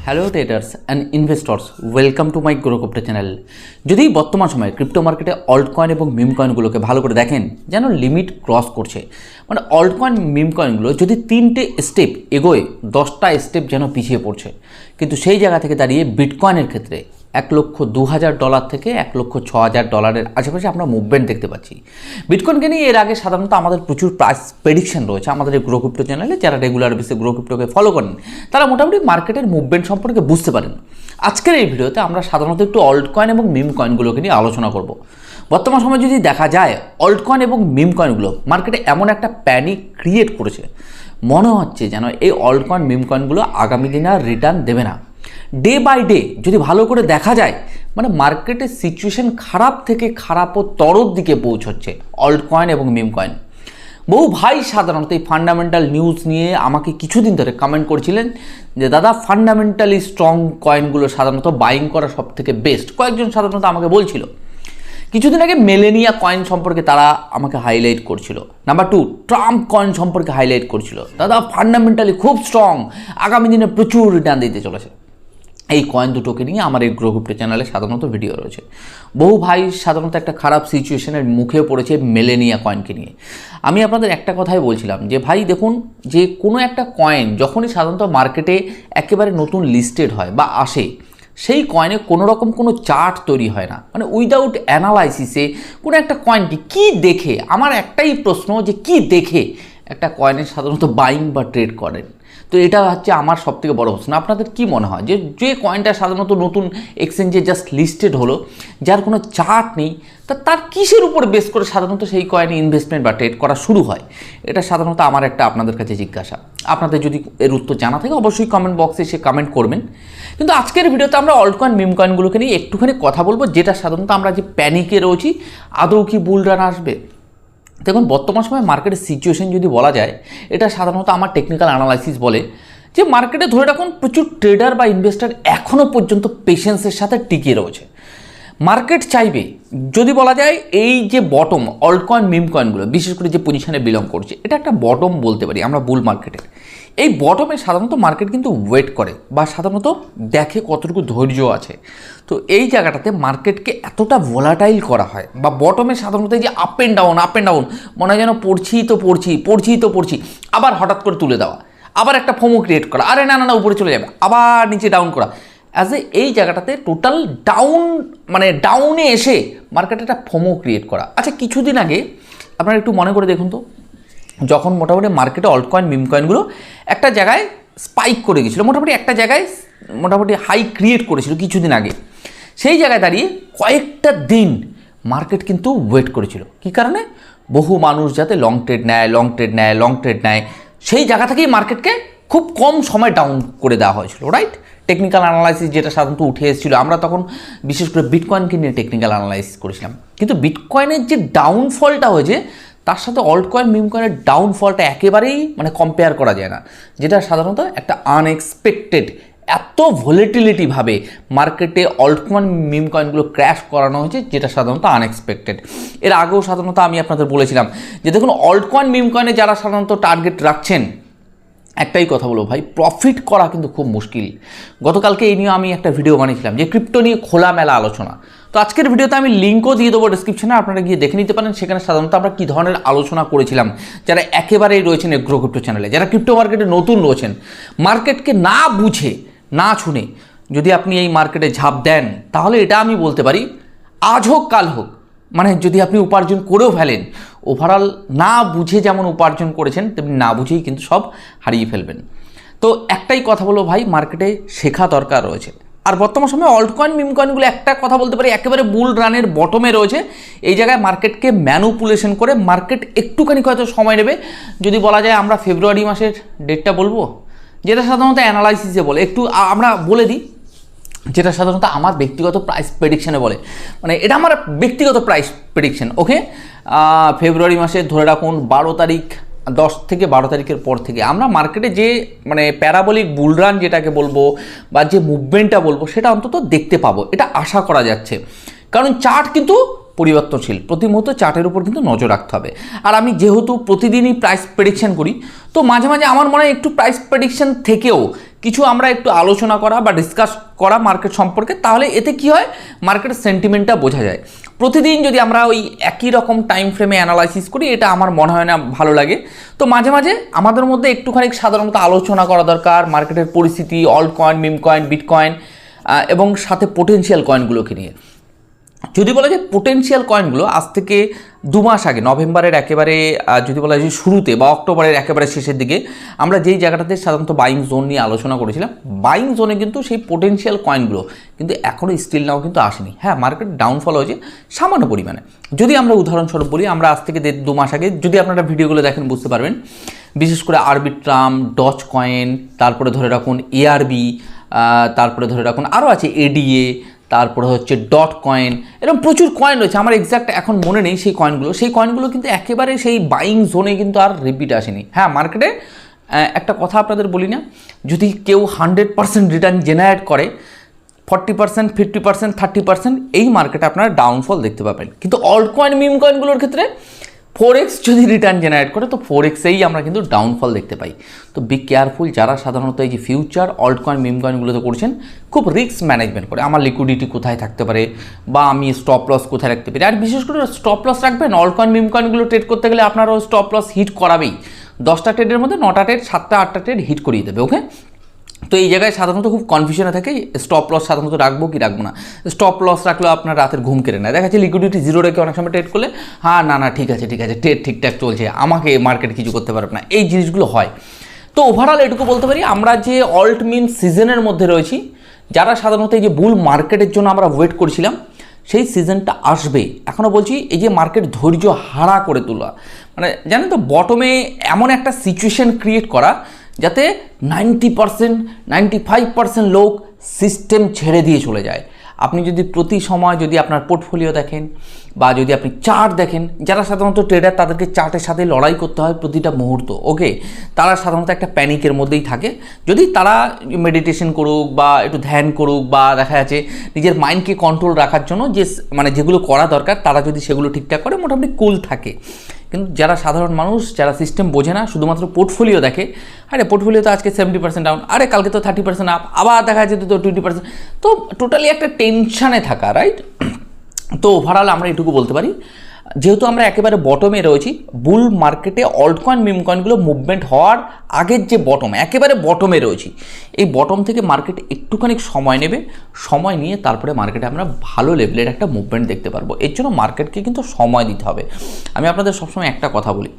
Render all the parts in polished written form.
Hello traders and investors, welcome to my grow crypto channel. যদি বর্তমান সময়ে crypto মার্কেটে অল্ট কয়েন এবং মিম কয়েনগুলোকে ভালো করে দেখেন, যেন লিমিট ক্রস করছে। মানে অল্ট কয়েন মিম কয়েনগুলো যদি 3টে স্টেপ এগোয় 10টা স্টেপ যেন পিছিয়ে পড়ছে। কিন্তু সেই জায়গা থেকে দাঁড়িয়ে বিটকয়েনের ক্ষেত্রে $1,02,000 থেকে $1,06,000 আশেপাশে আমরা মুভমেন্ট দেখতে পাচ্ছি। বিটকয়েনকে নিয়ে এর আগে সাধারণত আমাদের প্রচুর প্রাইস প্রেডিকশন রয়েছে আমাদের এই গ্রো ক্রিপ্টো চ্যানেলে। যারা রেগুলার বেসে গ্রো ক্রিপ্টোকে ফলো করেন তারা মোটামুটি মার্কেটের মুভমেন্ট সম্পর্কে বুঝতে পারেন। আজকের এই ভিডিওতে আমরা সাধারণত একটু অল্ট কয়েন এবং মিম কয়েনগুলোকে নিয়ে আলোচনা করব। বর্তমান সময়ে যদি দেখা যায়, অল্ট কয়েন এবং মিম কয়েনগুলো মার্কেটে এমন একটা প্যানিক ক্রিয়েট করেছে, মনে হচ্ছে যেন এই অল্ট কয়েন মিম কয়েনগুলো আগামী দিনে আর রিটার্ন দেবে না। ডে বাই ডে যদি ভালো করে দেখা যায়, মানে মার্কেটের সিচুয়েশন খারাপ থেকে খারাপতর দিকে পৌঁছচ্ছে অল্ট কয়েন এবং মিম কয়েন। বহু ভাই সাধারণত এই ফান্ডামেন্টাল নিউজ নিয়ে আমাকে কিছুদিন ধরে কমেন্ট করছিলেন যে দাদা, ফান্ডামেন্টালি স্ট্রং কয়েনগুলো সাধারণত বাইং করা সব থেকে বেস্ট। কয়েকজন সাধারণত আমাকে বলছিল। কিছুদিন আগে মেলেনিয়া কয়েন সম্পর্কে তারা আমাকে হাইলাইট করছিল। নাম্বার 2, ট্রাম্প কয়েন সম্পর্কে হাইলাইট করছিল। দাদা ফান্ডামেন্টালি খুব স্ট্রং, আগামী দিনে প্রচুর রিটার্ন দিতে চলেছে। এই কয়েন দুটোকে নিয়ে আমার এই গ্রো ক্রিপ্টো চ্যানেলে সাধারণত ভিডিও রয়েছে। বহু ভাই সাধারণত একটা খারাপ সিচুয়েশনের মুখে পড়েছে মেলেনিয়া কয়েনকে নিয়ে। আমি আপনাদের একটা কথাই বলছিলাম যে ভাই দেখুন, যে কোনো একটা কয়েন যখনই সাধারণত মার্কেটে একেবারে নতুন লিস্টেড হয় বা আসে, সেই কয়েনে কোনো রকম কোনো চার্ট তৈরি হয় না। মানে উইদাউট অ্যানালাইসিসে কোনো একটা কয়েনকে কী দেখে, আমার একটাই প্রশ্ন যে কী দেখে একটা কয়েনের সাধারণত বাইং বা ট্রেড করেন। তো এটা হচ্ছে আমার সবথেকে বড় প্রশ্ন। আপনাদের কি মনে হয় যে কয়েনটা সাধারণত নতুন এক্সচেঞ্জে জাস্ট লিস্টেড হলো, যার কোনো চার্ট নেই, তার কিসের উপর বেস করে সাধারণত সেই কয়েনে ইনভেস্টমেন্ট বা ট্রেড করা শুরু হয়? এটা সাধারণত আমার একটা আপনাদের কাছে জিজ্ঞাসা। আপনাদের যদি এর উত্তর জানা থাকে অবশ্যই কমেন্ট বক্সে এসে কমেন্ট করবেন। কিন্তু আজকের ভিডিওতে আমরা অল্ট কয়েন মিম কয়েনগুলোকে নিয়ে একটুখানি কথা বলবো, যেটা সাধারণত আমরা যে প্যানিকে রয়েছি, আদৌ কি বুল রান আসবে। দেখুন, বর্তমান সময় মার্কেটের সিচুয়েশন যদি বলা যায়, এটা সাধারণত আমার টেকনিক্যাল অ্যানালাইসিস বলে যে মার্কেটে ধরে রাখুন প্রচুর ট্রেডার বা ইনভেস্টার এখনও পর্যন্ত পেশেন্সের সাথে টিকে রয়েছে। মার্কেট চাইবে, যদি বলা যায় এই যে বটম অল্ট কয়েন মিম কয়েনগুলো বিশেষ করে যে পজিশনে বিলং করছে, এটা একটা বটম বলতে পারি আমরা বুল মার্কেটের। এই বটমে সাধারণত মার্কেট কিন্তু ওয়েট করে বা সাধারণত দেখে কতটুকু ধৈর্য আছে। তো এই জায়গাটাতে মার্কেটকে এতটা ভোলাটাইল করা হয় বা বটমে সাধারণত এই যে আপ অ্যান্ড ডাউন মনে হয় যেন পড়ছি, আবার হঠাৎ করে তুলে দেওয়া, আবার একটা ফোমো ক্রিয়েট করা, আরে না উপরে চলে যাবে, আবার নিচে ডাউন করা। অ্যাজ এই জায়গাটাতে টোটাল ডাউনে এসে মার্কেটে একটা ফোমো ক্রিয়েট করা। আচ্ছা, কিছুদিন আগে আপনারা একটু মনে করে দেখুন তো, যখন মোটামুটি মার্কেটে অল্ট কয়েন মিম কয়েনগুলো একটা জায়গায় স্পাইক করে গেছিলো, মোটামুটি একটা জায়গায় মোটামুটি হাই ক্রিয়েট করেছিল কিছুদিন আগে, সেই জায়গায় দাঁড়িয়ে কয়েকটা দিন মার্কেট কিন্তু ওয়েট করেছিল। কী কারণে? বহু মানুষ যাতে লং ট্রেড নেয়, সেই জায়গা থেকেই মার্কেটকে খুব কম সময় ডাউন করে দেওয়া হয়েছিল, রাইট? টেকনিক্যাল অ্যানালাইসিস যেটা সাধারণত উঠে এসেছিলো, আমরা তখন বিশেষ করে বিটকয়েনকে নিয়ে টেকনিক্যাল অ্যানালাইসিস করেছিলাম। কিন্তু বিটকয়েনের যে ডাউনফলটা হয়েছে, তার সাথে অল্ট কয়েন মিম কয়েনের ডাউনফলটা একেবারেই কম্পেয়ার করা যায় না, যেটা সাধারণত একটা আনএক্সপেক্টেড এত ভলিটিলিটিভাবে মার্কেটে অল্ট কয়েন মিম কয়েনগুলো ক্র্যাশ করানো হয়েছে, যেটা সাধারণত আনএক্সপেক্টেড। এর আগেও সাধারণত আমি আপনাদের বলেছিলাম যে দেখুন, অল্ট কয়েন মিম কয়েনে যারা সাধারণত টার্গেট রাখছেন, একটাই কথা বলবো ভাই, প্রফিট করা কিন্তু খুব মুশকিল। গতকালকে এই নিয়ে আমি একটা ভিডিও বানিয়েছিলাম যে ক্রিপ্টো নিয়ে খোলামেলা আলোচনা। তো আজকের ভিডিওতে আমি লিঙ্কও দিয়ে দেবো ডিসক্রিপশনে, আপনারা গিয়ে দেখে নিতে পারেন। সেখানে সাধারণত আমরা কী ধরনের আলোচনা করেছিলাম, যারা একেবারেই রয়েছেন এই গ্রো ক্রিপ্টো চ্যানেলে, যারা ক্রিপ্টো মার্কেটে নতুন রয়েছেন, মার্কেটকে না বুঝে না শুনে যদি আপনি এই মার্কেটে ঝাঁপ দেন, তাহলে এটা আমি বলতে পারি আজ হোক কাল হোক, যদি আপনি উপার্জন করেও ফেলেন, ওভারঅল না বুঝে যেমন উপার্জন করেছেন তেমনি না বুঝেই কিন্তু সব হারিয়ে ফেলবেন। তো একটাই কথা বলবো ভাই, মার্কেটে শেখা দরকার রয়েছে। আর বর্তমান সময়ে অল্ট কয়েন মিম কয়েনগুলো একটা কথা বলতে পারি একেবারে বুল রানের বটমে রয়েছে। এই জায়গায় মার্কেটকে ম্যানুপুলেশন করে মার্কেট একটুখানি হয়তো সময় নেবে। যদি বলা যায় আমরা ফেব্রুয়ারি মাসের ডেটটা বলবো, যেটা সাধারণত অ্যানালাইসিসে বলে, একটু আমরা বলে দিই, যেটা সাধারণত আমার ব্যক্তিগত প্রাইস প্রেডিকশানে বলে, এটা আমার ব্যক্তিগত প্রাইস প্রেডিকশান। ওকে, ফেব্রুয়ারি মাসে ধরে রাখুন 12 তারিখ, 10 থেকে 12 তারিখের পর থেকে আমরা মার্কেটে যে প্যারাবলিক বুলরান যেটাকে বলবো বা যে মুভমেন্টটা বলবো, সেটা অন্তত দেখতে পাবো, এটা আশা করা যাচ্ছে। কারণ চার্ট কিন্তু পরিবর্তনশীল, প্রতি মুহূর্তে চার্টের উপর কিন্তু নজর রাখতে হবে। আর আমি যেহেতু প্রতিদিনই প্রাইস প্রেডিকশান করি, তো মাঝে মাঝে আমার মনে হয় একটু প্রাইস প্রেডিকশান থেকেও কিছু আমরা একটু আলোচনা করা বা ডিসকাস করা মার্কেট সম্পর্কে, তাহলে এতে কি হয়, মার্কেটের সেন্টিমেন্টটা বোঝা যায়। প্রতিদিন যদি আমরা ওই একই রকম টাইম ফ্রেমে অ্যানালাইসিস করি, এটা আমার মনে হয় না ভালো লাগে। তো মাঝে মাঝে আমাদের মধ্যে একটুখানি সাধারণত আলোচনা করা দরকার মার্কেটের পরিস্থিতি, alt coin, meme coin, bitcoin এবং সাথে পোটেনশিয়াল কয়েনগুলোকে নিয়ে। যদি বলা যায় পোটেনশিয়াল কয়েনগুলো আজ থেকে 2 মাস আগে, নভেম্বরের একেবারে যদি বলা যায় শুরুতে বা অক্টোবরের একেবারে শেষের দিকে, আমরা যেই জায়গাটাতে সাধারণত বাইং জোন নিয়ে আলোচনা করেছিলাম, বাইং জোনে কিন্তু সেই পোটেনশিয়াল কয়েনগুলো কিন্তু এখনও স্টিল নাও কিন্তু আসেনি। হ্যাঁ, মার্কেট ডাউনফল হয়েছে সামান্য পরিমাণে। যদি আমরা উদাহরণস্বরূপ বলি, আমরা আজ থেকে 2 মাস আগে যদি আপনারা ভিডিওগুলো দেখেন বুঝতে পারবেন, বিশেষ করে আরবিট্রাম, ডজ কয়েন, তারপরে ধরে রাখুন এআরবি, তারপরে ধরে রাখুন আরও আছে এডিএ, তারপরে হচ্ছে ডট কয়েন, এরকম প্রচুর কয়েন রয়েছে। আমার এক্স্যাক্ট এখন মনে নেই সেই কয়েনগুলো কিন্তু একেবারে সেই বাইং জোনে কিন্তু আর রিপিট আসেনি। হ্যাঁ, মার্কেটে একটা কথা আপনাদের বলি না, যদি কেউ 100% রিটার্ন জেনারেট করে, 40%, 50%, 30% এই মার্কেটে আপনারা ডাউনফল দেখতে পাবেন। কিন্তু অল্ট কয়েন, মিম কয়েনগুলোর ক্ষেত্রে 4x যদি রিটার্ন জেনারেট করে, তো 4xেই আমরা কিন্তু ডাউনফল দেখতে পাই। তো বি কেয়ারফুল যারা সাধারণত এই যে ফিউচার, অল্ট কয়েন, মিম কয়েনগুলোতে করছেন, খুব রিস্ক ম্যানেজমেন্ট করে আমার লিকুইডিটি কোথায় থাকতে পারে বা আমি স্টপ লস কোথায় রাখতে পারি। আর বিশেষ করে স্টপ লস রাখবেন, অল্ট কয়েন, মিম কয়েনগুলো ট্রেড করতে গেলে আপনারাও স্টপ লস হিট করাবেই। 10টা ট্রেডের মধ্যে 9টা ট্রেড, 7টা 8টা ট্রেড হিট করিয়ে দেবে। ওকে, তো এই জায়গায় সাধারণত খুব কনফিউশনে থাকে, স্টপ লস সাধারণত রাখবো কি রাখবো না। স্টপ লস রাখলেও আপনার রাতের ঘুম কেড়ে নেয়। দেখা যাচ্ছে লিকুইডিটি 0 রেখে অনেক সময় ট্রেড করলে, হ্যাঁ না ঠিক আছে ট্রেড ঠিকঠাক চলছে, আমাকে মার্কেট কিছু করতে পারবে না, এই জিনিসগুলো হয়। তো ওভারঅল এটুকু বলতে পারি, আমরা যে অল্ট মিম সিজনের মধ্যে রয়েছি, যারা সাধারণত এই যে বুল মার্কেটের জন্য আমরা ওয়েট করছিলাম, সেই সিজনটা আসবে। এখনও বলছি, এই যে মার্কেট ধৈর্য হারা করে তোলা, মানে জানেন তো, বটমে এমন একটা সিচুয়েশন ক্রিয়েট করা যাতে 90%, 95% লোক সিস্টেম ছেড়ে দিয়ে চলে যায়। আপনি যদি প্রতি সময় যদি আপনার পোর্টফোলিও দেখেন বা যদি আপনি চার্ট দেখেন, যারা সাধারণত ট্রেডার তাদেরকে চার্টের সাথে লড়াই করতে হয় প্রতিটা মুহূর্ত। ওকে, তারা সাধারণত একটা প্যানিকের মধ্যেই থাকে। যদি তারা মেডিটেশন করুক বা একটু ধ্যান করুক বা দেখা যাচ্ছে নিজের মাইন্ডকে কন্ট্রোল রাখার জন্য যে মানে যেগুলো করা দরকার, তারা যদি সেগুলো ঠিকঠাক করে, মোটামুটি কুল থাকে। কিন্তু যারা সাধারণ মানুষ, যারা সিস্টেম বোঝে না, শুধুমাত্র পোর্টফোলিও দেখে, আরে পোর্টফোলিও তো আজকে 70% ডাউন, আরে কালকে তো 30% আপ, আবার দেখা যাচ্ছে তো 20%, তো টোটালি একটা টেনশানে থাকা, রাইট? তো ওভারঅল আমরা এটুকু বলতে পারি, যেহেতু আমরা একেবারে বটমে রয়েছি, বুল মার্কেটে অল্ট কয়েন, মিম কয়েনগুলো মুভমেন্ট হওয়ার আগের যে বটম, একেবারে বটমে রয়েছি, এই বটম থেকে মার্কেট একটুখানি সময় নেবে। সময় নিয়ে তারপরে মার্কেটে আমরা ভালো লেভেলের একটা মুভমেন্ট দেখতে পারবো। এর জন্য মার্কেটকে কিন্তু সময় দিতে হবে। আমি আপনাদের সবসময় একটা কথা বলি,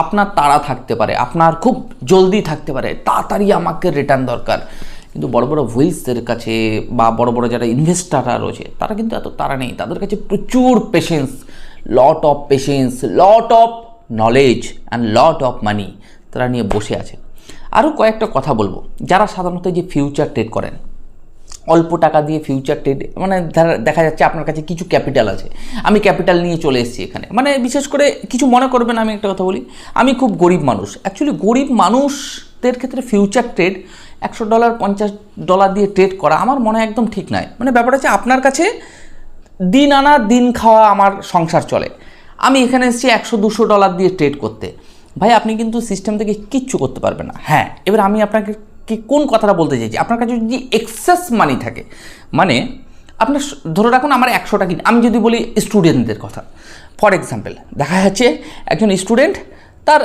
আপনার তাড়া থাকতে পারে, আপনার খুব জলদি থাকতে পারে, তাড়াতাড়ি আমাকে রিটার্ন দরকার, কিন্তু বড় বড় হুইলসদের কাছে বা বড় বড় যারা ইনভেস্টাররা রয়েছে, তারা কিন্তু এত তাড়া নেই। তাদের কাছে প্রচুর patience, lot of patience, lot of knowledge and lot of money তারা নিয়ে বসে আছে। আরও কয়েকটা কথা বলবো, যারা সাধারণত যে ফিউচার ট্রেড করেন, অল্প টাকা দিয়ে ফিউচার ট্রেড, মানে দেখা যাচ্ছে আপনার কাছে কিছু ক্যাপিটাল আছে, আমি ক্যাপিটাল নিয়ে চলে এসেছি এখানে, মানে বিশেষ করে কিছু মনে করবেন, আমি একটা কথা বলি, আমি খুব গরিব মানুষ। অ্যাকচুয়ালি গরিব মানুষদের ক্ষেত্রে ফিউচার ট্রেড $100, $50 দিয়ে ট্রেড করা আমার মনে হয় একদম ঠিক নয়। মানে ব্যাপারটা হচ্ছে, আপনার কাছে দিন আনা দিন খাওয়া আমার সংসার চলে, আমি এখানে এসেছি $100-200 দিয়ে ট্রেড করতে, ভাই আপনি কিন্তু সিস্টেম থেকে কিচ্ছু করতে পারবেন না। হ্যাঁ, এবার আমি আপনাকে কোন কথাটা বলতে চাইছি, আপনার কাছে যদি এক্সেস মানি থাকে, মানে আপনার ধরে রাখুন আমার 100 টাকা, আমি যদি বলি স্টুডেন্টদের কথা, ফর এক্সাম্পল, দেখা যাচ্ছে একজন স্টুডেন্ট, তার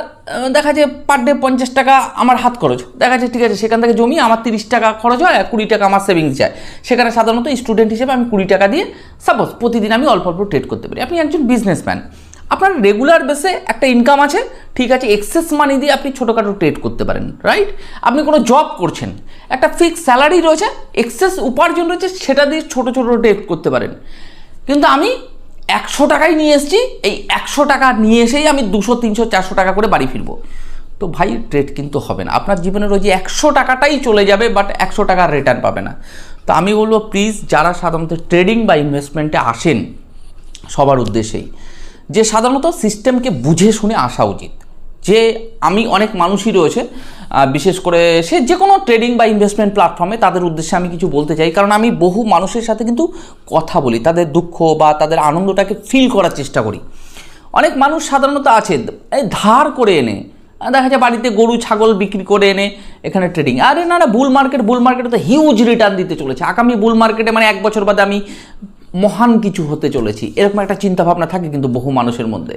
দেখা যায় পার ডে 50 টাকা আমার হাত খরচ, দেখা যাচ্ছে ঠিক আছে, সেখান থেকে জমিয়ে আমার 30 টাকা খরচ হয়, 20 টাকা আমার সেভিংস যায়। সেখানে সাধারণত স্টুডেন্ট হিসেবে আমি 20 টাকা দিয়ে সাপোজ প্রতিদিন আমি অল্প অল্প ট্রেড করতে পারি। আপনি একজন বিজনেসম্যান, আপনার রেগুলার বেসে একটা ইনকাম আছে, ঠিক আছে, এক্সেস মানি দিয়ে আপনি ছোটোখাটো ট্রেড করতে পারেন, রাইট? আপনি কোনো জব করছেন, একটা ফিক্সড স্যালারি রয়েছে, এক্সেস উপার্জন রয়েছে, সেটা দিয়ে ছোটো ছোটো ট্রেড করতে পারেন। কিন্তু আমি 100 টাকাই নিয়ে এসেছি, এই 100 টাকা নিয়ে এসেই আমি 200, 300, 400 টাকা করে বাড়ি ফিরবো, তো ভাই ট্রেড কিন্তু হবে না। আপনার জীবনের ওই যে 100 টাকাটাই চলে যাবে, বাট 100 টাকার রিটার্ন পাবে না। তো আমি বলবো প্লিজ, যারা সাধারণত ট্রেডিং বা ইনভেস্টমেন্টে আসেন, সবার উদ্দেশ্যেই যে সাধারণত সিস্টেমকে বুঝে শুনে আসা উচিত। যে আমি অনেক মানুষই রয়েছে, বিশেষ করে সে যে কোনো ট্রেডিং বা ইনভেস্টমেন্ট প্ল্যাটফর্মে, তাদের উদ্দেশ্যে আমি কিছু বলতে চাই, কারণ আমি বহু মানুষের সাথে কিন্তু কথা বলি, তাদের দুঃখ বা তাদের আনন্দটাকে ফিল করার চেষ্টা করি। অনেক মানুষ সাধারণত আছে ধার করে এনে দেখা যায় বাড়িতে গরু ছাগল বিক্রি করে এনে এখানে ট্রেডিং। আরে না, বুল মার্কেটে তো হিউজ রিটার্ন দিতে চলেছে, আগামী বুল মার্কেটে মানে 1 বছর বাদে আমি মহান কিছু হতে চলেছি, এরকম একটা চিন্তাভাবনা থাকে কিন্তু বহু মানুষের মধ্যে।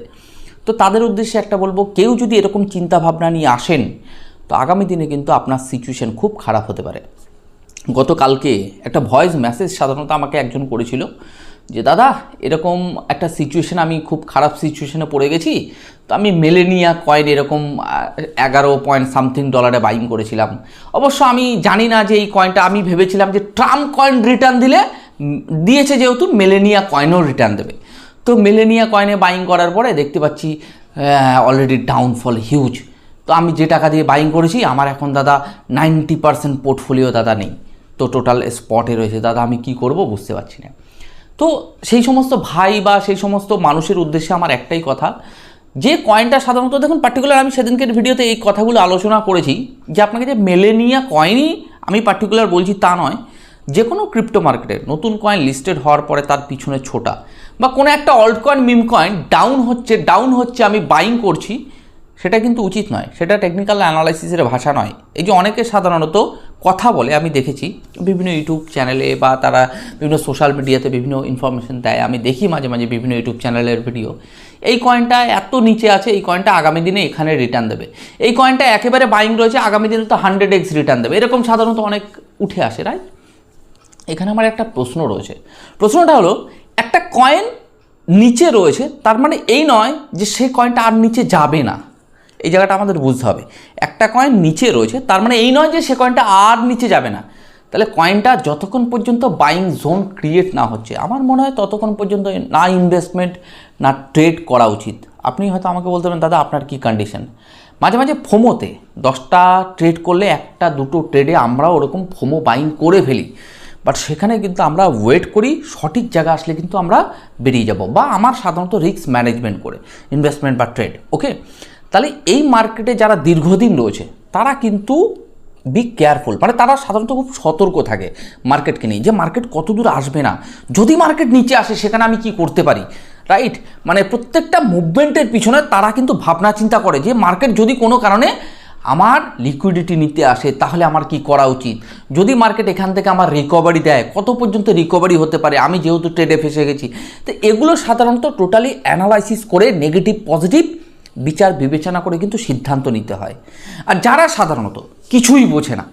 তো তাদের উদ্দেশ্যে একটা বলবো, কেউ যদি এরকম চিন্তাভাবনা নিয়ে আসেন তো আগামী দিনে কিন্তু আপনার সিচুয়েশন খুব খারাপ হতে পারে। গতকালকে একটা ভয়েস মেসেজ সাধারণত আমাকে একজন করেছিল যে দাদা এরকম একটা সিচুয়েশন, আমি খুব খারাপ সিচুয়েশনে পড়ে গেছি, তো আমি মেলেনিয়া কয়েন এরকম 11 $something বাইং করেছিলাম। অবশ্য আমি জানি না যে এই কয়েনটা, আমি ভেবেছিলাম যে ট্রাম্প কয়েন রিটার্ন দিয়েছে যেহেতু মেলেনিয়া কয়েনও রিটার্ন দেবে। তো মেলেনিয়া কয়েনে বাইং করার পরে দেখতে পাচ্ছি অলরেডি ডাউনফল হিউজ। তো আমি যে টাকা দিয়ে বাইং করেছি আমার এখন দাদা 90% পোর্টফোলিও দাদা নেই, তো টোটাল স্পটে রয়েছে। দাদা আমি কি করব বুঝতে পারছি না। তো সেই সমস্ত ভাই বা সেই সমস্ত মানুষের উদ্দেশ্যে আমার একটাই কথা, যে কয়েনটা সাধারণত দেখুন পার্টিকুলার, আমি সেদিনকের ভিডিওতে এই কথাগুলো আলোচনা করেছি যে আপনাকে যে মেলেনিয়া কয়েনই আমি পার্টিকুলার বলছি তা নয়, যে কোনো ক্রিপ্টো মার্কেটে নতুন কয়েন লিস্টেড হওয়ার পরে তার পিছনে ছোটা বা কোনো একটা alt coin meme coin down হচ্ছে আমি বাইং করছি, সেটা কিন্তু উচিত নয়, সেটা টেকনিক্যাল অ্যানালাইসিসের ভাষা নয়। এই যে অনেকে সাধারণত কথা বলে, আমি দেখেছি বিভিন্ন ইউটিউব চ্যানেলে বা তারা বিভিন্ন সোশ্যাল মিডিয়াতে বিভিন্ন ইনফরমেশন দেয়, আমি দেখি মাঝে মাঝে বিভিন্ন ইউটিউব চ্যানেলের ভিডিও, এই কয়েনটা এত নিচে আছে, এই কয়েনটা আগামী দিনে এখানে রিটার্ন দেবে, এই কয়েনটা একেবারে বাইং রয়েছে, আগামী দিনে তো 100x রিটার্ন দেবে, এরকম সাধারণত অনেক উঠে আসে, রাইট? এখানে আমার একটা প্রশ্ন রয়েছে, প্রশ্নটা হলো একটা কয়েন নিচে রয়েছে তার মানে এই নয় যে সেই কয়েনটা আর নিচে যাবে না, এই জায়গাটা আমাদের বুঝতে হবে। একটা কয়েন নিচে রয়েছে তার মানে এই নয় যে সে কয়েনটা আর নিচে যাবে না। তাহলে কয়েনটা যতক্ষণ পর্যন্ত বাইং জোন ক্রিয়েট না হচ্ছে আমার মনে হয় ততক্ষণ পর্যন্ত না ইনভেস্টমেন্ট না ট্রেড করা উচিত। আপনি হয়তো আমাকে বলতে পারেন দাদা আপনার কী কন্ডিশন, মাঝে মাঝে ফোমোতে 10টা ট্রেড করলে 1-2 ট্রেডে আমরাও ওরকম ফোমো বাইং করে ফেলি, বাট সেখানে কিন্তু আমরা ওয়েট করি, সঠিক জায়গা আসলে কিন্তু আমরা বেরিয়ে যাব, বা আমার সাধারণত রিস্ক ম্যানেজমেন্ট করে ইনভেস্টমেন্ট বা ট্রেড। ওকে, তাহলে এই মার্কেটে যারা দীর্ঘদিন রয়েছে তারা কিন্তু বি কেয়ারফুল, মানে তারা সাধারণত খুব সতর্ক থাকে মার্কেটকে নিয়ে, যে মার্কেট কত দূর আসবে না, যদি মার্কেট নিচে আসে সেখানে আমি কি করতে পারি, রাইট? মানে প্রত্যেকটা মুভমেন্টের পিছনে তারা কিন্তু ভাবনা চিন্তা করে যে মার্কেট যদি কোনো কারণে আমার লিকুইডিটি নিতে আসে তাহলে আমার কি করা উচিত, যদি মার্কেট এখান থেকে আমার রিকভারি দেয় কত পর্যন্ত রিকভারি হতে পারে, আমি যেহেতু ট্রেডে ফেসে গেছি। তো এগুলো সাধারণত টোটালি অ্যানালাইসিস করে নেগেটিভ পজিটিভ বিচার বিবেচনা করে কিন্তু সিদ্ধান্ত নিতে হয়। আর যারা সাধারণত কিছুই বোঝে না,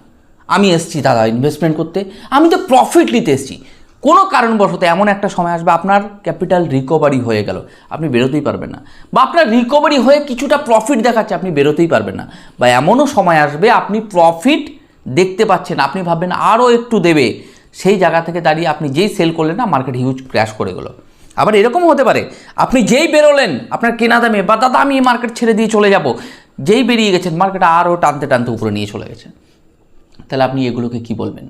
আমি এসছি দাদা ইনভেস্টমেন্ট করতে, আমি তো প্রফিট নিতে এসছি, কোনো কারণবশত এমন একটা সময় আসবে আপনার ক্যাপিটাল রিকভারি হয়ে গেল, আপনি বেরোতেই পারবেন না, বা আপনার রিকভারি হয়ে কিছুটা প্রফিট দেখাচ্ছে আপনি বেরোতেই পারবেন না, বা এমনও সময় আসবে আপনি প্রফিট দেখতে পাচ্ছেন, আপনি ভাববেন আরও একটু দেবে, সেই জায়গা থেকে দাঁড়িয়ে আপনি যেই সেল করলেন না মার্কেট হিউজ ক্র্যাশ করে গেল। আবার এরকম হতে পারে আপনি যেই বেরোলেন আপনার কেনা দামে, বা দাদা আমি এই মার্কেট ছেড়ে দিয়ে চলে যাব, যেই বেরিয়ে গেছেন মার্কেট আরও টানতে টানতে উপরে নিয়ে চলে গেছে, তাহলে আপনি এগুলোকে কি বলবেন?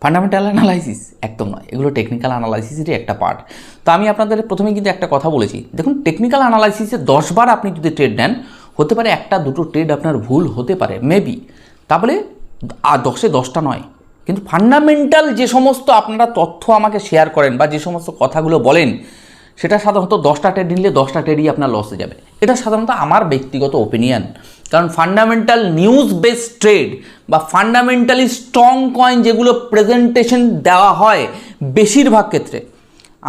Fundamental analysis? একদম নয়, এগুলো টেকনিক্যাল অ্যানালাইসিসেরই একটা পার্ট। তো আমি আপনাদের প্রথমে কিন্তু একটা কথা বলেছি, দেখুন টেকনিক্যাল অ্যানালাইসিসে 10 বার আপনি যদি ট্রেড নেন, হতে পারে 1-2 ট্রেড আপনার ভুল হতে পারে মেবি, তাহলে 10-এ 10টা নয়। কিন্তু ফান্ডামেন্টাল যে সমস্ত আপনারা তথ্য আমাকে শেয়ার করেন বা যে সমস্ত কথাগুলো বলেন, সেটা সাধারণত 10টা ট্রেড নিলে 10টা ট্রেডই আপনার লসে যাবে, এটা সাধারণত আমার ব্যক্তিগত ওপিনিয়ন। কারণ ফান্ডামেন্টাল নিউজ বেসড ট্রেড বা ফান্ডামেন্টালি স্ট্রং কয়েন যেগুলো প্রেজেন্টেশন দেওয়া হয় বেশিরভাগ ক্ষেত্রে,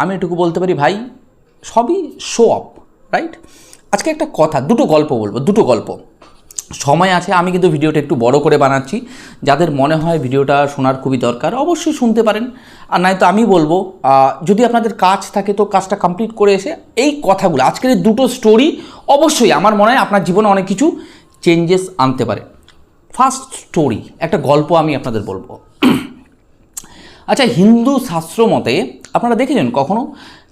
আমি এটুকু বলতে পারি ভাই সবই শো অফ, রাইট? আজকে একটা কথা, দুটো গল্প বলবো, দুটো গল্প, সময় আছে, আমি কিন্তু ভিডিওটা একটু বড় করে বানাচ্ছি, যাদের মনে হয় ভিডিওটা শোনার খুবই দরকার অবশ্যই শুনতে পারেন, আর নয়তো আমি বলবো যদি আপনাদের কাজ থাকে তো কাজটা কমপ্লিট করে এসে এই কথাগুলো, আজকের এই দুটো স্টোরি অবশ্যই আমার মনে হয় আপনার জীবনে অনেক কিছু চেঞ্জেস আনতে পারে। ফার্স্ট স্টোরি, একটা গল্প আমি আপনাদের বলবো। আচ্ছা, হিন্দু শাস্ত্র মতে আপনারা দেখেছেন কখনো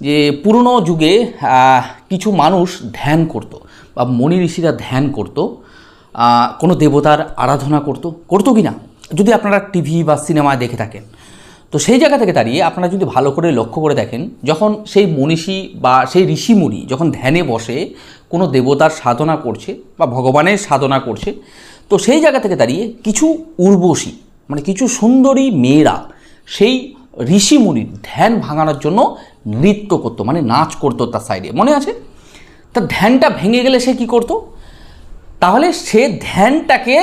যে পুরনো যুগে কিছু মানুষ ধ্যান করতো বা মনি ঋষিরা ধ্যান করতো, কোনো দেবতার আরাধনা করতো কি না, যদি আপনারা টিভি বা সিনেমায় দেখে থাকেন। তো সেই জায়গা থেকে দাঁড়িয়ে আপনারা যদি ভালো করে লক্ষ্য করে দেখেন, যখন সেই মনীষী বা সেই ঋষিমুনি যখন ধ্যানে বসে কোনো দেবতার সাধনা করছে বা ভগবানের সাধনা করছে, তো সেই জায়গা থেকে দাঁড়িয়ে কিছু উর্বশী মানে কিছু সুন্দরী মেয়েরা সেই ঋষিমুনির ধ্যান ভাঙানোর জন্য নৃত্য করতো, মানে নাচ করতো তার সাইডে, মনে আছে? তার ধ্যানটা ভেঙে গেলে সে কী করতো, তাহলে সে ধ্যানটাকে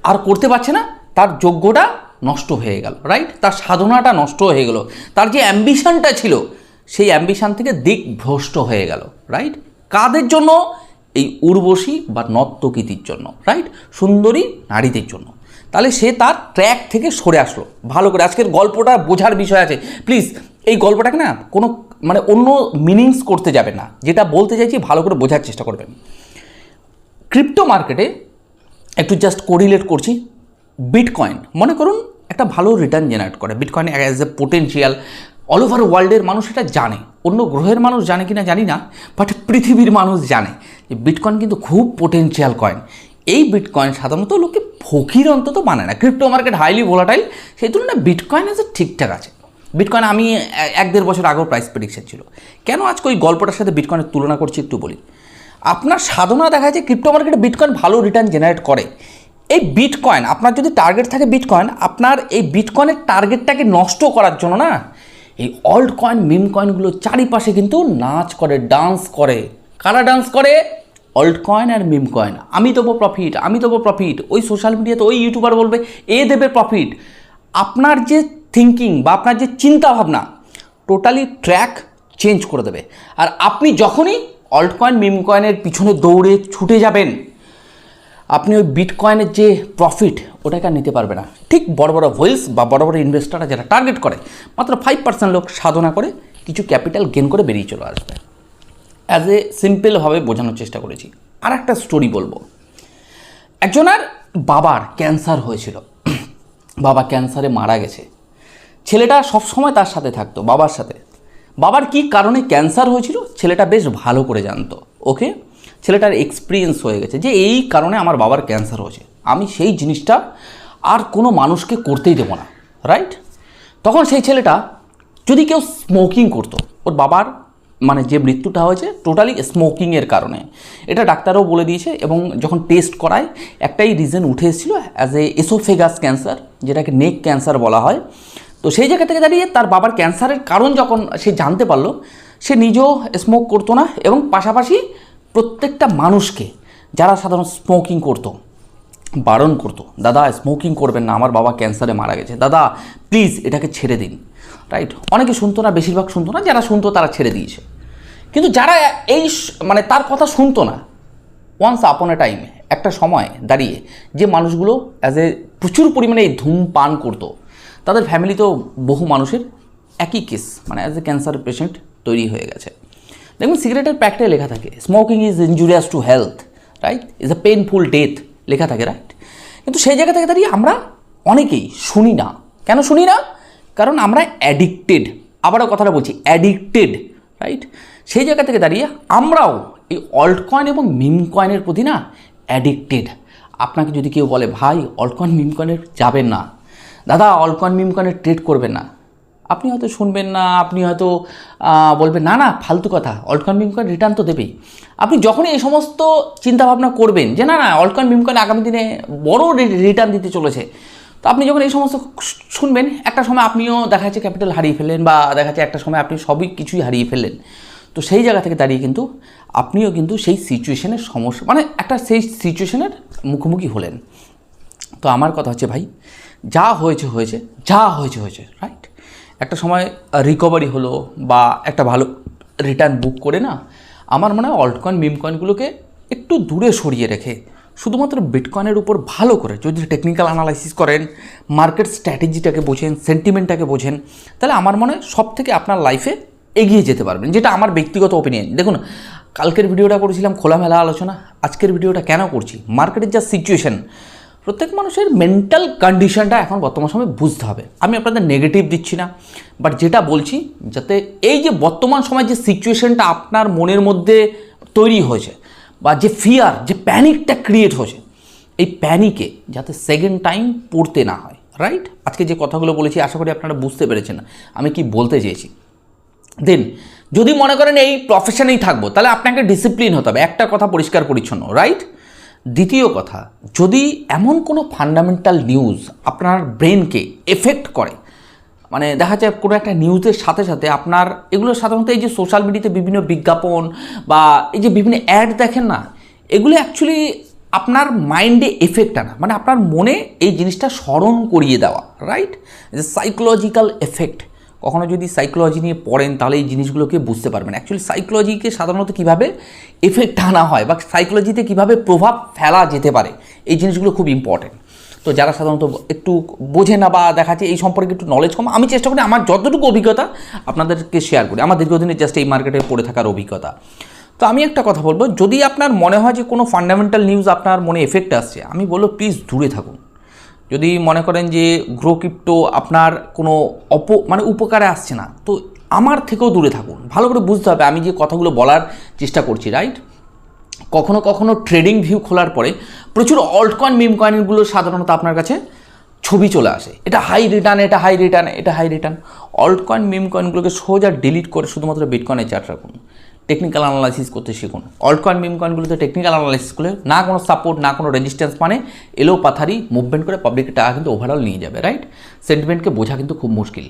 আর করতে পারছে না, তার যোগ্যটা নষ্ট হয়ে গেল, রাইট? তার সাধনাটা নষ্ট হয়ে গেল, তার যে অ্যাম্বিশনটা ছিল সেই অ্যাম্বিশন থেকে দিকভ্রষ্ট হয়ে গেল, রাইট? কাদের জন্য? এই উর্বশী বা নর্তকীতির জন্য, রাইট? সুন্দরী নারীদের জন্য। তাহলে সে তার ট্র্যাক থেকে সরে আসলো। ভালো করে আজকের গল্পটা বোঝার বিষয় আছে, প্লিজ এই গল্পটাকে না কোনো মানে অন্য মিনিংস করতে যাবে না, যেটা বলতে চাইছি ভালো করে বোঝার চেষ্টা করবেন। ক্রিপ্টো মার্কেটে একটু জাস্ট কোরিলেট করছি, বিটকয়েন মনে করুন একটা ভালো রিটার্ন জেনারেট করে। Bitcoin as a potential all over ওয়ার্ল্ডের মানুষ এটা জানে, অন্য গ্রহের মানুষ জানে কিনা জানি না, বাট পৃথিবীর মানুষ জানে যে বিটকয়েন কিন্তু খুব পোটেনশিয়াল কয়েন। এই বিটকয়েন সাধারণত লোকে ফকির অন্তত মানে না, ক্রিপ্টো মার্কেট হাইলি ভোলাটাইল, সেই তুলনায় বিটকয়েন আছে ঠিকঠাক আছে। বিটকয়েন আমি 1-1.5 বছর আগেও প্রাইস প্রেডিকশন ছিল। কেন আজকে ওই গল্পটার সাথে বিটকয়েনের তুলনা করছি একটু বলি। আপনার সাধনা দেখা যায় যে ক্রিপ্টো মার্কেটে বিটকয়েন ভালো রিটার্ন জেনারেট করে। এই বিটকয়েন আপনার যদি টার্গেট থাকে বিটকয়েন, আপনার এই বিটকয়েনের টার্গেটটাকে নষ্ট করার জন্য না এই অল্ট কয়েন মিম কয়েনগুলো চারিপাশে কিন্তু নাচ করে, ডান্স করে। কারা ডান্স করে? অল্ট কয়েন আর মিম কয়েন। আমি দেবো প্রফিট, আমি দেবো প্রফিট। ওই সোশ্যাল মিডিয়াতে ওই ইউটিউবার বলবে এ দেবে প্রফিট। আপনার যে থিঙ্কিং বা আপনার যে চিন্তাভাবনা টোটালি ট্র্যাক চেঞ্জ করে দেবে। আর আপনি যখনই অল্ট কয়েন মিম কয়েনের পিছনে দৌড়ে ছুটে যাবেন, আপনি ওই বিটকয়েনের যে প্রফিট ওটাকে আর নিতে পারবে না। ঠিক বড় বড় হোয়েলস বা বড় বড় ইনভেস্টাররা যারা টার্গেট করে, মাত্র 5% লোক সাধনা করে কিছু ক্যাপিটাল গেন করে বেরিয়ে চলে আসবে। অ্যাজ এ সিম্পলভাবে বোঝানোর চেষ্টা করেছি। আর একটা স্টোরি বলবো। একজনের বাবার ক্যান্সার হয়েছিল, বাবা ক্যান্সারে মারা গেছে। ছেলেটা সবসময় তার সাথে থাকতো, বাবার সাথে। বাবার কি কারণে ক্যান্সার হয়েছিল ছেলেটা বেশ ভালো করে জানতো। ওকে, ছেলেটার এক্সপিরিয়েন্স হয়ে গেছে যে এই কারণে আমার বাবার ক্যান্সার হয়েছে, আমি সেই জিনিসটা আর কোনো মানুষকে করতেই দেবো না, রাইট? তখন সেই ছেলেটা যদি কেউ স্মোকিং করতো, ওর বাবার মানে যে মৃত্যুটা হয়েছে টোটালি স্মোকিংয়ের কারণে, এটা ডাক্তারও বলে দিয়েছে। এবং যখন টেস্ট করায় একটাই রিজন উঠে এসেছিলো, অ্যাজ এ এসোফেগাস ক্যান্সার, যেটাকে নেক ক্যান্সার বলা হয়। তো সেই জায়গা থেকে দাঁড়িয়ে তার বাবার ক্যান্সারের কারণ যখন সে জানতে পারলো, সে নিজেও স্মোক করতো না এবং পাশাপাশি প্রত্যেকটা মানুষকে যারা সাধারণ স্মোকিং করতো বারণ করতো, দাদা স্মোকিং করবেন না, আমার বাবা ক্যান্সারে মারা গেছে, দাদা প্লিজ এটাকে ছেড়ে দিন, রাইট? অনেকে শুনতো না, বেশিরভাগ শুনতো না, যারা শুনতো তারা ছেড়ে দিয়েছে। কিন্তু যারা এই মানে তার কথা শুনতো না, ওয়ান্স আপন এ টাইম একটা সময় দাঁড়িয়ে যে মানুষগুলো অ্যাজ এ প্রচুর পরিমাণে এই ধূমপান করতো, তাদের ফ্যামিলিতেও বহু মানুষের একই কেস মানে অ্যাজ এ ক্যান্সার পেশেন্ট তৈরি হয়ে গেছে। দেখুন সিগারেটের প্যাকেটে লেখা থাকে smoking is injurious to health, right? Is a painful death লেখা থাকে, রাইট? কিন্তু সেই জায়গা থেকে দাঁড়িয়ে আমরা অনেকেই শুনি না। কেন শুনি না? কারণ আমরা অ্যাডিক্টেড। আবারও কথাটা বলছি, অ্যাডিক্টেড, রাইট? সেই জায়গা থেকে দাঁড়িয়ে আমরাও এই অল্ট কয়েন এবং মিম কয়েনের প্রতি না অ্যাডিক্টেড। আপনাকে যদি কেউ বলে ভাই অল্ট কয়েন মিম কয়েনের যাবেন না, দাদা অল্ট কয়েন মিম কয়েনের ট্রেড করবেন না, আপনি হয়তো শুনবেন না, আপনি হয়তো বলবেন না না ফালতু কথা, alt coin meme coin return তো দেবেই। আপনি যখনই এই সমস্ত চিন্তাভাবনা করবেন যে না না অল্ট কয়েন মিম কয়েন আগামী দিনে বড় রিটার্ন দিতে চলেছে, তো আপনি যখন এই সমস্ত শুনবেন, একটা সময় আপনিও দেখা যাচ্ছে ক্যাপিটাল হারিয়ে ফেললেন, বা দেখা যাচ্ছে একটা সময় আপনি সবই কিছুই হারিয়ে ফেললেন। তো সেই জায়গা থেকে দাঁড়িয়ে কিন্তু আপনিও কিন্তু সেই সিচুয়েশনের সমস্যা মানে একটা সেই সিচুয়েশনের মুখোমুখি হলেন। তো আমার কথা হচ্ছে ভাই, যা হয়েছে হয়েছে, যা হয়েছে হয়েছে, রাইট? একটা সময় রিকভারি হলো বা একটা ভালো রিটার্ন বুক করে না, আমার মনে হয় অল্ট কয়েন মিম কয়েনগুলোকে একটু দূরে সরিয়ে রেখে শুধুমাত্র বিটকয়েনের উপর ভালো করে যদি টেকনিক্যাল অ্যানালাইসিস করেন, মার্কেট স্ট্র্যাটেজিটাকে বোঝেন, সেন্টিমেন্টটাকে বোঝেন, তাহলে আমার মনে হয় সব থেকে আপনার লাইফে এগিয়ে যেতে পারবেন। যেটা আমার ব্যক্তিগত ওপিনিয়ন। দেখুন কালকের ভিডিওটা করেছিলাম খোলামেলা আলোচনা, আজকের ভিডিওটা কেন করছি, মার্কেটের যা সিচুয়েশন, প্রত্যেক মানুষের মেন্টাল কন্ডিশনটা এখন বর্তমান সময়ে বুঝতে হবে। আমি আপনাদের নেগেটিভ দিচ্ছি না, বাট যেটা বলছি যাতে এই যে বর্তমান সময় যে সিচুয়েশনটা আপনার মনের মধ্যে তৈরি হয়েছে বা যে ফিয়ার, যে প্যানিকটা ক্রিয়েট হয়েছে, এই প্যানিকে যাতে সেকেন্ড টাইম পড়তে না হয়, রাইট? আজকে যে কথাগুলো বলেছি আশা করি আপনারা বুঝতে পেরেছেন আমি কি বলতে চেয়েছি। দেন যদি মনে করেন এই প্রফেশনেই থাকবো, তাহলে আপনাকে ডিসিপ্লিন হতে হবে, একটা কথা পরিষ্কার পরিচ্ছন্ন, রাইট? দ্বিতীয় কথা, যদি এমন কোনো ফান্ডামেন্টাল নিউজ আপনার ব্রেনকে এফেক্ট করে, মানে দেখা যায় কোনো একটা নিউজের সাথে সাথে আপনার এগুলো সাধারণত এই যে সোশ্যাল মিডিয়াতে বিভিন্ন বিজ্ঞাপন বা এই যে বিভিন্ন অ্যাড দেখেন না, এগুলো অ্যাকচুয়ালি আপনার মাইন্ডে এফেক্ট আনা, মানে আপনার মনে এই জিনিসটা স্মরণ করিয়ে দেওয়া, রাইট? যে সাইকোলজিক্যাল এফেক্ট, কখনো যদি সাইকোলজি নিয়ে পড়েন তাহলে এই জিনিসগুলোকে বুঝতে পারবেন অ্যাকচুয়ালি সাইকোলজিকে সাধারণত কীভাবে এফেক্ট আনা হয় বা সাইকোলজিতে কীভাবে প্রভাব ফেলা যেতে পারে, এই জিনিসগুলো খুব ইম্পর্টেন্ট। তো যারা সাধারণত একটু বোঝে না বা দেখাচ্ছে এই সম্পর্কে একটু নলেজ কম, আমি চেষ্টা করি আমার যতটুকু অভিজ্ঞতা আপনাদেরকে শেয়ার করি, আমার দীর্ঘদিনের জাস্ট এই মার্কেটে পড়ে থাকার অভিজ্ঞতা। তো আমি একটা কথা বলবো, যদি আপনার মনে হয় যে কোনো ফান্ডামেন্টাল নিউজ আপনার মনে এফেক্ট আসছে, আমি বলবো প্লিজ দূরে থাকুন। যদি মনে করেন যে গ্রো ক্রিপ্টো আপনার কোনো উপকারে আসছে না, তো আমার থেকেও দূরে থাকুন। ভালো করে বুঝতে হবে আমি যে কথাগুলো বলার চেষ্টা করছি, রাইট? কখনো কখনো ট্রেডিং ভিউ খোলার পরে প্রচুর অল্ট কয়েন মিম কয়েনগুলো সাধারণত আপনার কাছে ছবি চলে আসে, এটা হাই রিটার্ন, এটা হাই রিটার্ন, এটা high return. Alt coin meme কয়েনগুলোকে সোজা ডিলিট করে শুধুমাত্র বিটকয়েনে চার্ট রাখুন, টেকনিক্যাল অ্যানালাইসিস করতে শিখুন। অল্ট কয়েন মিম কয়েনগুলোতে টেকনিক্যাল অ্যানালাইসিস করলে না কোনো সাপোর্ট না কোনো রেজিস্ট্যান্স, মানে এলো পাথারি মুভমেন্ট করে পাবলিকের টাকা কিন্তু ওভারঅল নিয়ে যাবে, রাইট? সেন্টিমেন্টকে বোঝা কিন্তু খুব মুশকিল।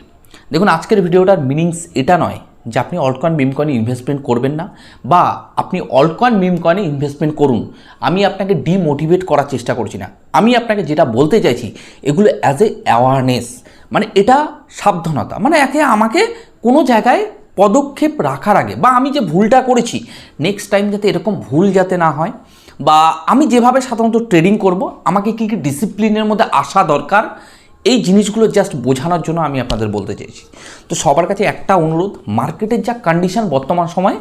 দেখুন আজকের ভিডিওটার মিনিংস এটা নয় যে আপনি অল্ট কয়েন মিম কয়েনে ইনভেস্টমেন্ট করবেন না বা আপনি অল্ট কয়েন মিম কয়েনে ইনভেস্টমেন্ট করুন। আমি আপনাকে ডিমোটিভেট করার চেষ্টা করছি না, আমি আপনাকে যেটা বলতে চাইছি এগুলো অ্যাজ এ অ্যাওয়ারনেস, মানে এটা সাবধানতা, মানে একে আমাকে কোনো জায়গায় পদক্ষেপ রাখার আগে বা আমি যে ভুলটা করেছি নেক্সট টাইম যাতে এরকম ভুল যাতে না হয়, বা আমি যেভাবে সাধারণত ট্রেডিং করব আমাকে কী কী ডিসিপ্লিনের মধ্যে আসা দরকার, এই জিনিসগুলো জাস্ট বোঝানোর জন্য আমি আপনাদের বলতে চাইছি। তো সবার কাছে একটা অনুরোধ, মার্কেটের যা কন্ডিশন বর্তমান সময়ে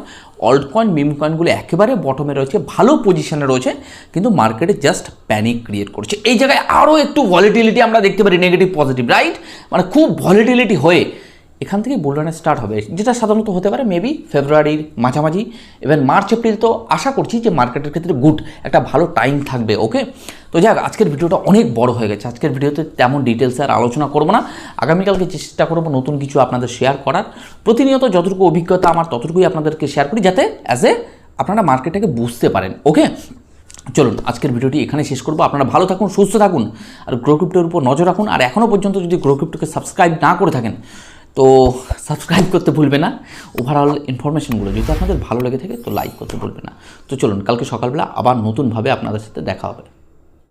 অল্ট কয়েন মিম কয়েনগুলো একেবারে বটমে রয়েছে, ভালো পজিশনে রয়েছে, কিন্তু মার্কেটে জাস্ট প্যানিক ক্রিয়েট করছে। এই জায়গায় আরও একটু ভলিটিলিটি আমরা দেখতে পারি, নেগেটিভ পজিটিভ, রাইট? মানে খুব ভলিটিলিটি হয়ে এখান থেকে বুল রান স্টার্ট হবে, যেটা সাধারণত হতে পারে মেবি ফেব্রুয়ারির মাঝামাঝি, ইভেন মার্চ এপ্রিল। তো আশা করছি যে মার্কেটের ক্ষেত্রে গুড একটা ভালো টাইম থাকবে, ওকে? তো যাক, আজকের ভিডিওটা অনেক বড় হয়ে গেছে, আজকের ভিডিওতে তেমন ডিটেলসে আর আলোচনা করবো না। আগামীকালকে চেষ্টা করবো নতুন কিছু আপনাদের শেয়ার করার, প্রতিনিয়ত যতটুকু অভিজ্ঞতা আমার ততটুকুই আপনাদেরকে শেয়ার করি, যাতে অ্যাজ এ আপনারা মার্কেটটাকে বুঝতে পারেন, ওকে? চলুন আজকের ভিডিওটি এখানে শেষ করবো। আপনারা ভালো থাকুন, সুস্থ থাকুন, আর গ্রো ক্রিপ্টোর উপর নজর রাখুন। আর এখনও পর্যন্ত যদি গ্রো ক্রিপ্টোকে সাবস্ক্রাইব না করে থাকেন তো সাবস্ক্রাইব করতে ভুলবে না। ওভারঅল ইনফরমেশনগুলো যদি আপনাদের ভালো লেগে থাকে তো লাইক করতে ভুলবে না। তো চলুন কালকে সকালবেলা আবার নতুনভাবে আপনাদের সাথে দেখা হবে।